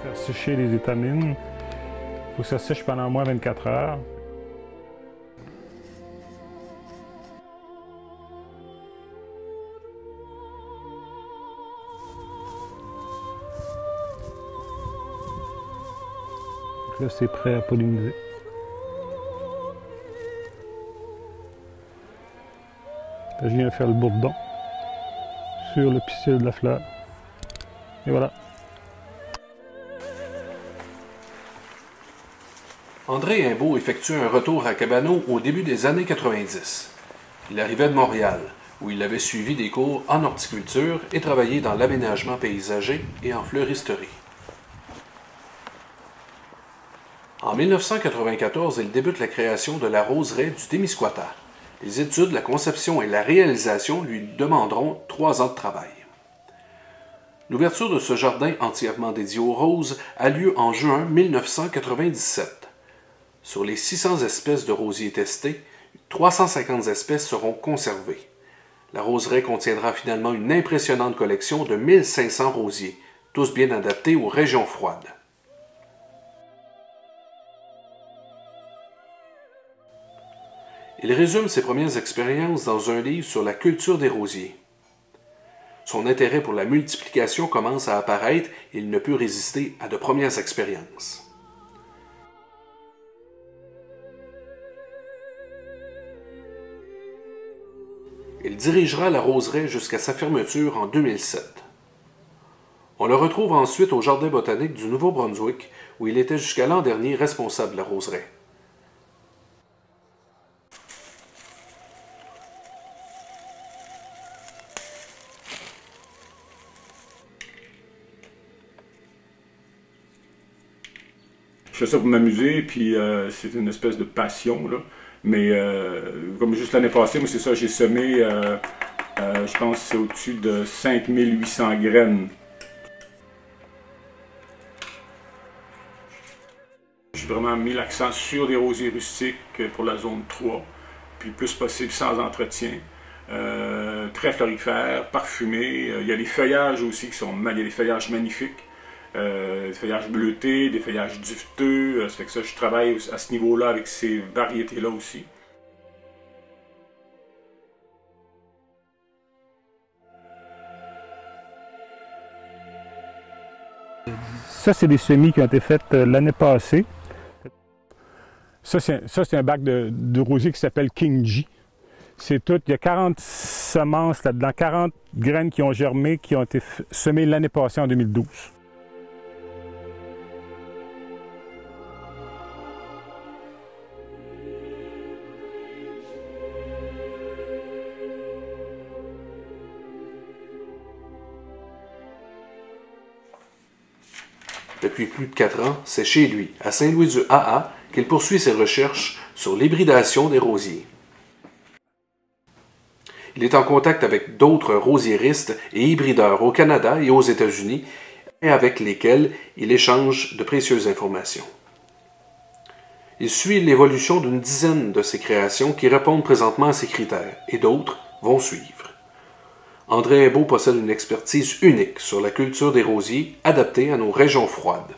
Faire sécher les étamines. Il faut que ça sèche pendant au moins 24 heures. Donc là, c'est prêt à polliniser. Là, je viens faire le bourdon sur le pistil de la fleur. Et voilà. André Imbeau effectue un retour à Cabano au début des années 90. Il arrivait de Montréal, où il avait suivi des cours en horticulture et travaillé dans l'aménagement paysager et en fleuristerie. En 1994, il débute la création de la roseraie du Témiscouata. Les études, la conception et la réalisation lui demanderont 3 ans de travail. L'ouverture de ce jardin entièrement dédié aux roses a lieu en juin 1997. Sur les 600 espèces de rosiers testées, 350 espèces seront conservées. La roseraie contiendra finalement une impressionnante collection de 1500 rosiers, tous bien adaptés aux régions froides. Il résume ses premières expériences dans un livre sur la culture des rosiers. Son intérêt pour la multiplication commence à apparaître et il ne peut résister à de premières expériences. Il dirigera la roseraie jusqu'à sa fermeture en 2007. On le retrouve ensuite au Jardin botanique du Nouveau-Brunswick, où il était jusqu'à l'an dernier responsable de la roseraie. Je fais ça pour m'amuser, puis c'est une espèce de passion, là. Mais comme juste l'année passée, moi c'est ça, j'ai semé, je pense que c'est au-dessus de 5800 graines. J'ai vraiment mis l'accent sur des rosiers rustiques pour la zone 3, puis le plus possible sans entretien. Très florifères, parfumés. Il y a les feuillages aussi qui sont, il y a des feuillages magnifiques. Des feuillages bleutés, des feuillages duveteux, ça fait que ça, je travaille à ce niveau-là avec ces variétés-là aussi. Ça, c'est des semis qui ont été faits l'année passée. Ça, c'est un bac de rosier qui s'appelle King G. C'est tout, il y a 40 semences là-dedans, 40 graines qui ont germé, qui ont été semées l'année passée en 2012. Depuis plus de 4 ans, c'est chez lui, à Saint-Louis-du-AA, qu'il poursuit ses recherches sur l'hybridation des rosiers. Il est en contact avec d'autres rosiéristes et hybrideurs au Canada et aux États-Unis, et avec lesquels il échange de précieuses informations. Il suit l'évolution d'une dizaine de ses créations qui répondent présentement à ses critères, et d'autres vont suivre. André Imbeau possède une expertise unique sur la culture des rosiers adaptée à nos régions froides.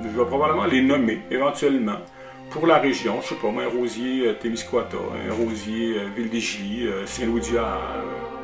Je vais probablement les nommer éventuellement pour la région. Je ne sais pas moi, un rosier Témiscouata, un rosier Ville-des-Gilles, Saint-Louis-du-Havre.